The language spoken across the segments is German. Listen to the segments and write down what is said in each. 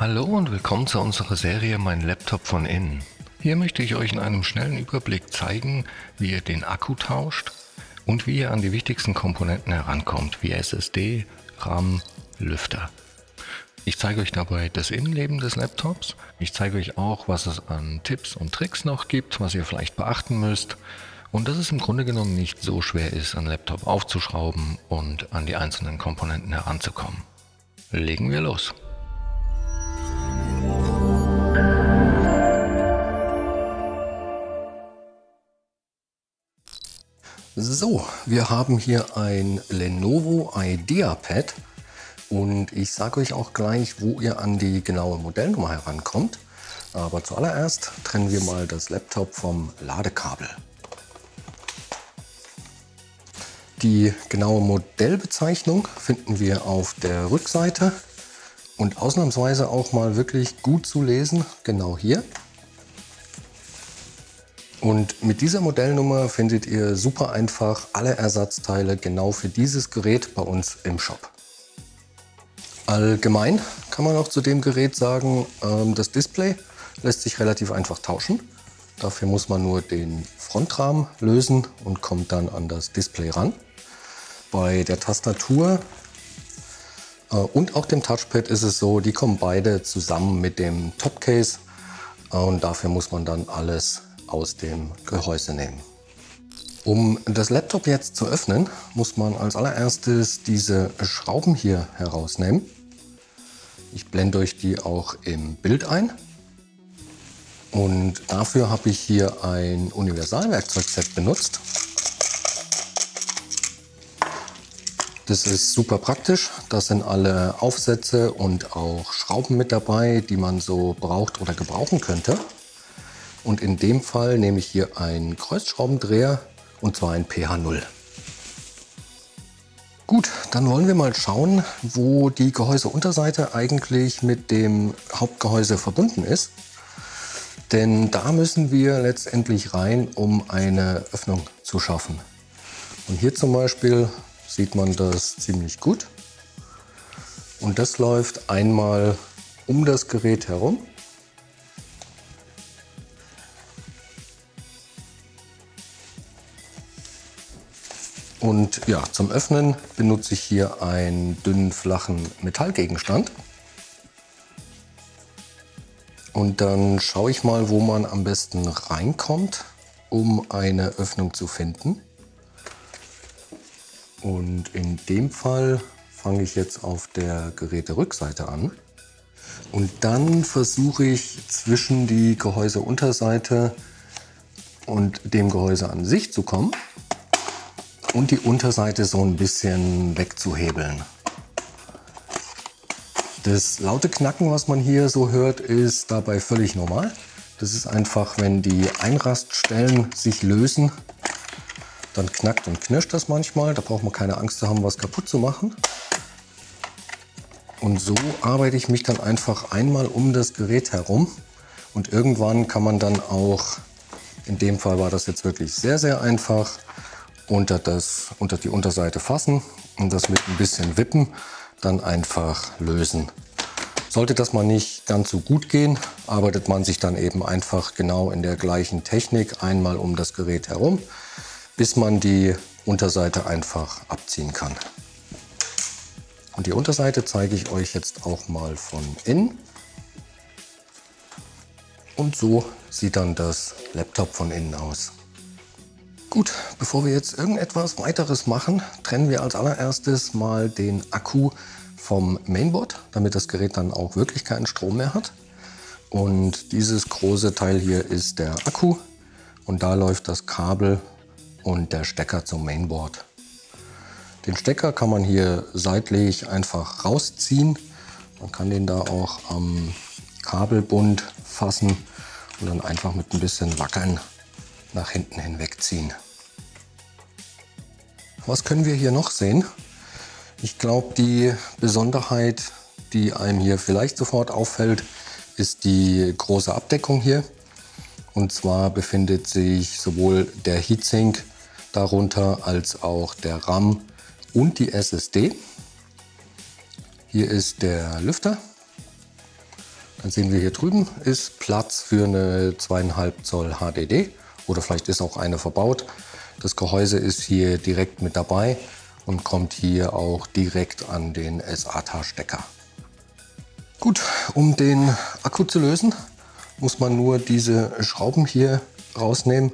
Hallo und willkommen zu unserer Serie Mein Laptop von innen. Hier möchte ich euch in einem schnellen Überblick zeigen, wie ihr den Akku tauscht und wie ihr an die wichtigsten Komponenten herankommt, wie SSD, RAM, Lüfter. Ich zeige euch dabei das Innenleben des Laptops. Ich zeige euch auch, was es an Tipps und Tricks noch gibt, was ihr vielleicht beachten müsst. Und dass es im Grunde genommen nicht so schwer ist, einen Laptop aufzuschrauben und an die einzelnen Komponenten heranzukommen. Legen wir los! So, wir haben hier ein Lenovo IdeaPad und ich sage euch auch gleich, wo ihr an die genaue Modellnummer herankommt. Aber zuallererst trennen wir mal das Laptop vom Ladekabel. Die genaue Modellbezeichnung finden wir auf der Rückseite und ausnahmsweise auch mal wirklich gut zu lesen, genau hier. Und mit dieser Modellnummer findet ihr super einfach alle Ersatzteile genau für dieses Gerät bei uns im Shop. Allgemein kann man auch zu dem Gerät sagen, das Display lässt sich relativ einfach tauschen. Dafür muss man nur den Frontrahmen lösen und kommt dann an das Display ran. Bei der Tastatur und auch dem Touchpad ist es so, die kommen beide zusammen mit dem Topcase und dafür muss man dann alles aus dem Gehäuse nehmen. Um das Laptop jetzt zu öffnen, muss man als allererstes diese Schrauben hier herausnehmen. Ich blende euch die auch im Bild ein. Und dafür habe ich hier ein Universalwerkzeugset benutzt. Das ist super praktisch. Da sind alle Aufsätze und auch Schrauben mit dabei, die man so braucht oder gebrauchen könnte. Und in dem Fall nehme ich hier einen Kreuzschraubendreher und zwar einen PH0. Gut, dann wollen wir mal schauen, wo die Gehäuseunterseite eigentlich mit dem Hauptgehäuse verbunden ist. Denn da müssen wir letztendlich rein, um eine Öffnung zu schaffen. Und hier zum Beispiel sieht man das ziemlich gut. Und das läuft einmal um das Gerät herum. Und ja, zum Öffnen benutze ich hier einen dünnen, flachen Metallgegenstand. Und dann schaue ich mal, wo man am besten reinkommt, um eine Öffnung zu finden. Und in dem Fall fange ich jetzt auf der Geräterückseite an. Und dann versuche ich zwischen die Gehäuseunterseite und dem Gehäuse an sich zu kommen. Und die Unterseite so ein bisschen wegzuhebeln. Das laute Knacken, was man hier so hört, ist dabei völlig normal. Das ist einfach, wenn die Einraststellen sich lösen, dann knackt und knirscht das manchmal. Da braucht man keine Angst zu haben, was kaputt zu machen. Und so arbeite ich mich dann einfach einmal um das Gerät herum. Und irgendwann kann man dann auch, in dem Fall war das jetzt wirklich sehr, sehr einfach, unter die Unterseite fassen und das mit ein bisschen Wippen dann einfach lösen. Sollte das mal nicht ganz so gut gehen, arbeitet man sich dann eben einfach genau in der gleichen Technik einmal um das Gerät herum, bis man die Unterseite einfach abziehen kann. Und die Unterseite zeige ich euch jetzt auch mal von innen. Und so sieht dann das Laptop von innen aus. Gut, bevor wir jetzt irgendetwas weiteres machen, trennen wir als allererstes mal den Akku vom Mainboard, damit das Gerät dann auch wirklich keinen Strom mehr hat. Und dieses große Teil hier ist der Akku und da läuft das Kabel und der Stecker zum Mainboard. Den Stecker kann man hier seitlich einfach rausziehen. Man kann den da auch am Kabelbund fassen und dann einfach mit ein bisschen Wackeln nach hinten hinwegziehen. Was können wir hier noch sehen? Ich glaube, die Besonderheit, die einem hier vielleicht sofort auffällt, ist die große Abdeckung hier. Und zwar befindet sich sowohl der Heatsink darunter als auch der RAM und die SSD. Hier ist der Lüfter Dann sehen wir hier drüben ist Platz für eine 2,5 Zoll HDD oder vielleicht ist auch eine verbaut. Das Gehäuse ist hier direkt mit dabei und kommt hier auch direkt an den SATA-Stecker. Gut, um den Akku zu lösen, muss man nur diese Schrauben hier rausnehmen.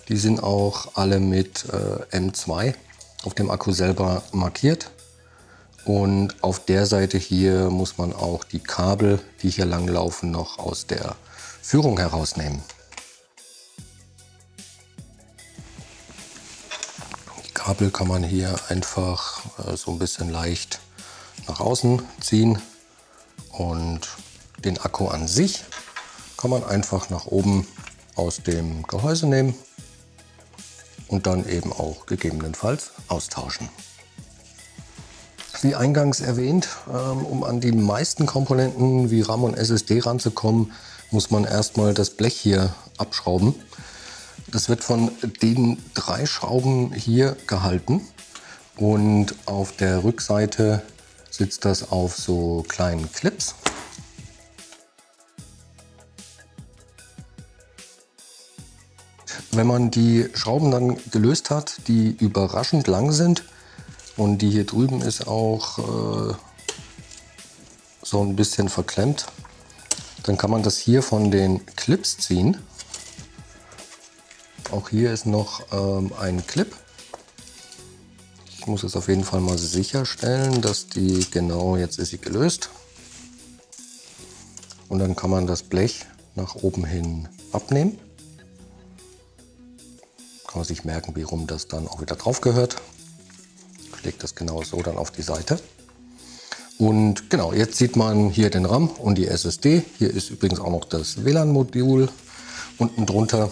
Die sind auch alle mit M2 auf dem Akku selber markiert. Und auf der Seite hier muss man auch die Kabel, die hier lang laufen, noch aus der Führung herausnehmen. Die Kabel kann man hier einfach so ein bisschen leicht nach außen ziehen und den Akku an sich kann man einfach nach oben aus dem Gehäuse nehmen und dann eben auch gegebenenfalls austauschen. Wie eingangs erwähnt, um an die meisten Komponenten wie RAM und SSD ranzukommen, muss man erstmal das Blech hier abschrauben. Das wird von den 3 Schrauben hier gehalten und auf der Rückseite sitzt das auf so kleinen Clips. Wenn man die Schrauben dann gelöst hat, die überraschend lang sind, und die hier drüben ist auch so ein bisschen verklemmt, dann kann man das hier von den Clips ziehen. Auch hier ist noch ein Clip. Ich muss es auf jeden Fall mal sicherstellen, dass die genau, jetzt ist sie gelöst. Und dann kann man das Blech nach oben hin abnehmen. Kann man sich merken, wie rum das dann auch wieder drauf gehört. Ich lege das genau so dann auf die Seite. Und genau, jetzt sieht man hier den RAM und die SSD. Hier ist übrigens auch noch das WLAN-Modul unten drunter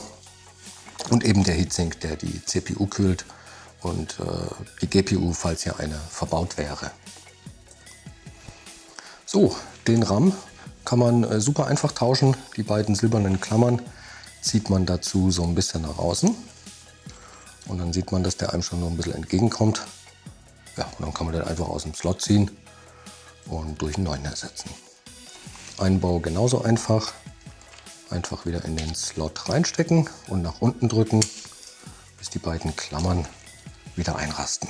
und eben der Heatsink, der die CPU kühlt und die GPU, falls hier eine verbaut wäre. So, den RAM kann man super einfach tauschen. Die beiden silbernen Klammern zieht man dazu so ein bisschen nach außen. Und dann sieht man, dass der einem schon noch ein bisschen entgegenkommt. Ja, und dann kann man den einfach aus dem Slot ziehen und durch einen neuen ersetzen. Einbau genauso einfach. Einfach wieder in den Slot reinstecken und nach unten drücken, bis die beiden Klammern wieder einrasten.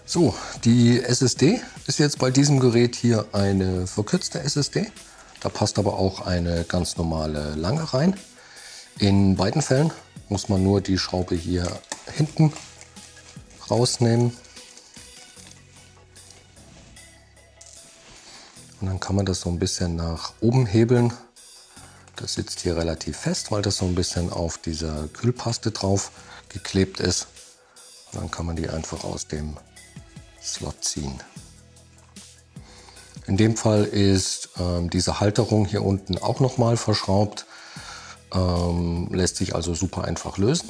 So, die SSD ist jetzt bei diesem Gerät hier eine verkürzte SSD. Da passt aber auch eine ganz normale lange rein. In beiden Fällen muss man nur die Schraube hier hinten rausnehmen. Und dann kann man das so ein bisschen nach oben hebeln. Das sitzt hier relativ fest, weil das so ein bisschen auf dieser Kühlpaste drauf geklebt ist. Und dann kann man die einfach aus dem Slot ziehen. In dem Fall ist diese Halterung hier unten auch nochmal verschraubt. Lässt sich also super einfach lösen.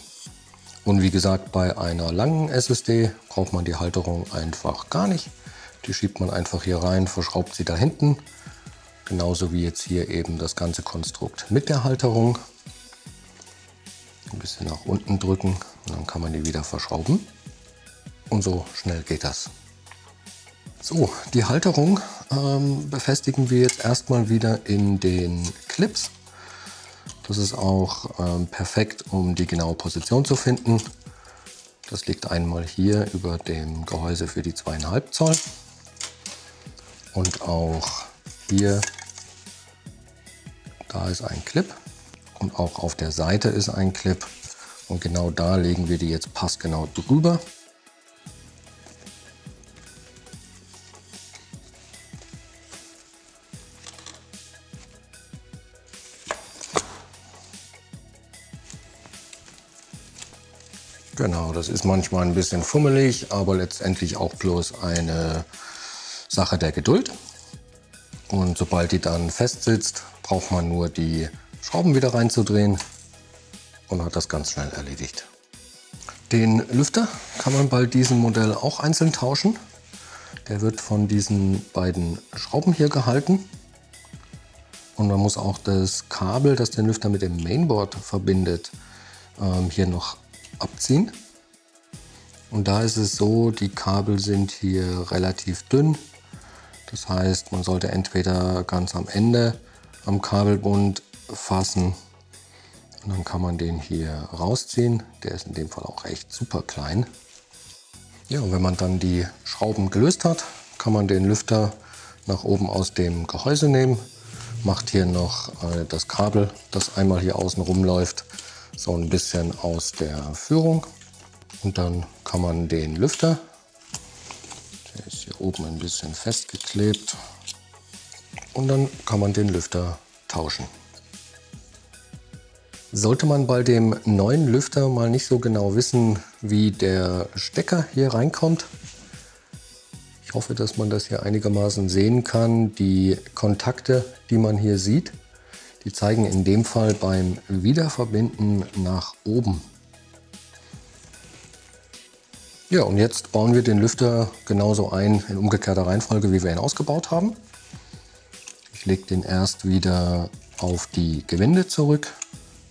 Und wie gesagt, bei einer langen SSD braucht man die Halterung einfach gar nicht. Die schiebt man einfach hier rein, verschraubt sie da hinten. Genauso wie jetzt hier eben das ganze Konstrukt mit der Halterung. Ein bisschen nach unten drücken und dann kann man die wieder verschrauben. Und so schnell geht das. So, die Halterung befestigen wir jetzt erstmal wieder in den Clips. Das ist auch perfekt, um die genaue Position zu finden. Das liegt einmal hier über dem Gehäuse für die 2,5 Zoll. Und auch hier, da ist ein Clip und auch auf der Seite ist ein Clip. Und genau da legen wir die jetzt passgenau drüber. Genau, das ist manchmal ein bisschen fummelig, aber letztendlich auch bloß eine Sache der Geduld. Und sobald die dann fest sitzt, braucht man nur die Schrauben wieder reinzudrehen und hat das ganz schnell erledigt. Den Lüfter kann man bei diesem Modell auch einzeln tauschen. Der wird von diesen beiden Schrauben hier gehalten. Und man muss auch das Kabel, das den Lüfter mit dem Mainboard verbindet, hier noch abziehen. Und da ist es so, die Kabel sind hier relativ dünn. Das heißt, man sollte entweder ganz am Ende am Kabelbund fassen und dann kann man den hier rausziehen. Der ist in dem Fall auch echt super klein. Ja, und wenn man dann die Schrauben gelöst hat, kann man den Lüfter nach oben aus dem Gehäuse nehmen. Macht hier noch das Kabel, das einmal hier außen rumläuft, so ein bisschen aus der Führung. Und dann kann man den Lüfter, der ist hier oben ein bisschen festgeklebt, und dann kann man den Lüfter tauschen. Sollte man bei dem neuen Lüfter mal nicht so genau wissen, wie der Stecker hier reinkommt, ich hoffe, dass man das hier einigermaßen sehen kann. Die Kontakte, die man hier sieht, die zeigen in dem Fall beim Wiederverbinden nach oben. Ja, und jetzt bauen wir den Lüfter genauso ein in umgekehrter Reihenfolge, wie wir ihn ausgebaut haben. Ich lege den erst wieder auf die Gewinde zurück.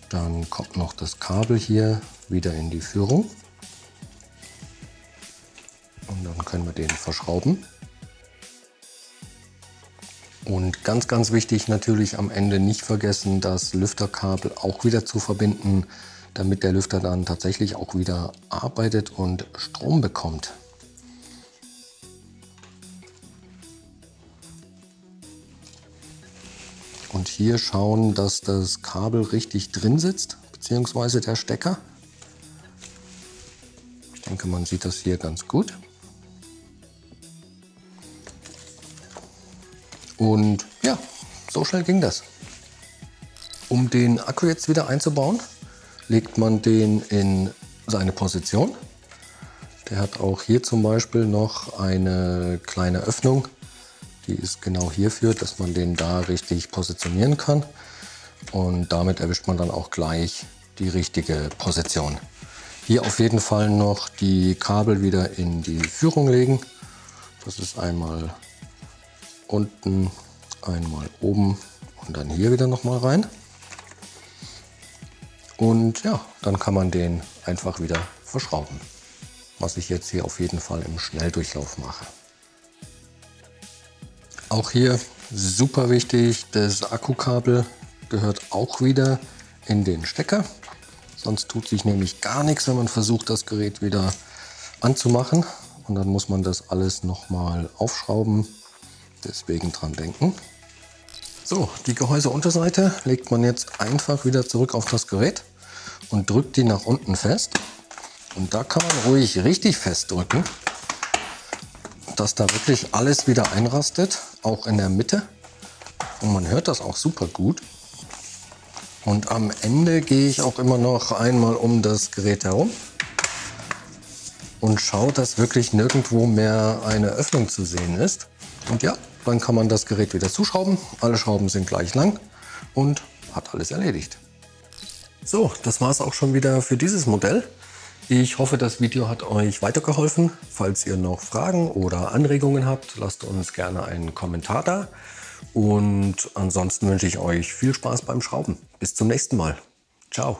Dann kommt noch das Kabel hier wieder in die Führung. Und dann können wir den verschrauben. Und ganz, ganz wichtig natürlich am Ende nicht vergessen, das Lüfterkabel auch wieder zu verbinden, damit der Lüfter dann tatsächlich auch wieder arbeitet und Strom bekommt. Und hier schauen, dass das Kabel richtig drin sitzt, beziehungsweise der Stecker. Ich denke, man sieht das hier ganz gut. Und ja, so schnell ging das. Um den Akku jetzt wieder einzubauen, legt man den in seine Position. Der hat auch hier zum Beispiel noch eine kleine Öffnung. Die ist genau hierfür, dass man den da richtig positionieren kann. Und damit erwischt man dann auch gleich die richtige Position. Hier auf jeden Fall noch die Kabel wieder in die Führung legen. Das ist einmal unten, einmal oben und dann hier wieder noch mal rein. Und ja, dann kann man den einfach wieder verschrauben. Was ich jetzt hier auf jeden Fall im Schnelldurchlauf mache. Auch hier super wichtig, das Akkukabel gehört auch wieder in den Stecker. Sonst tut sich nämlich gar nichts, wenn man versucht, das Gerät wieder anzumachen. Und dann muss man das alles nochmal aufschrauben. Deswegen dran denken. So, die Gehäuseunterseite legt man jetzt einfach wieder zurück auf das Gerät und drückt die nach unten fest. Und da kann man ruhig richtig fest drücken, dass da wirklich alles wieder einrastet, auch in der Mitte. Und man hört das auch super gut. Und am Ende gehe ich auch immer noch einmal um das Gerät herum und schaue, dass wirklich nirgendwo mehr eine Öffnung zu sehen ist. Und ja, dann kann man das Gerät wieder zuschrauben. Alle Schrauben sind gleich lang und hat alles erledigt. So, das war es auch schon wieder für dieses Modell. Ich hoffe, das Video hat euch weitergeholfen. Falls ihr noch Fragen oder Anregungen habt, lasst uns gerne einen Kommentar da. Und ansonsten wünsche ich euch viel Spaß beim Schrauben. Bis zum nächsten Mal. Ciao.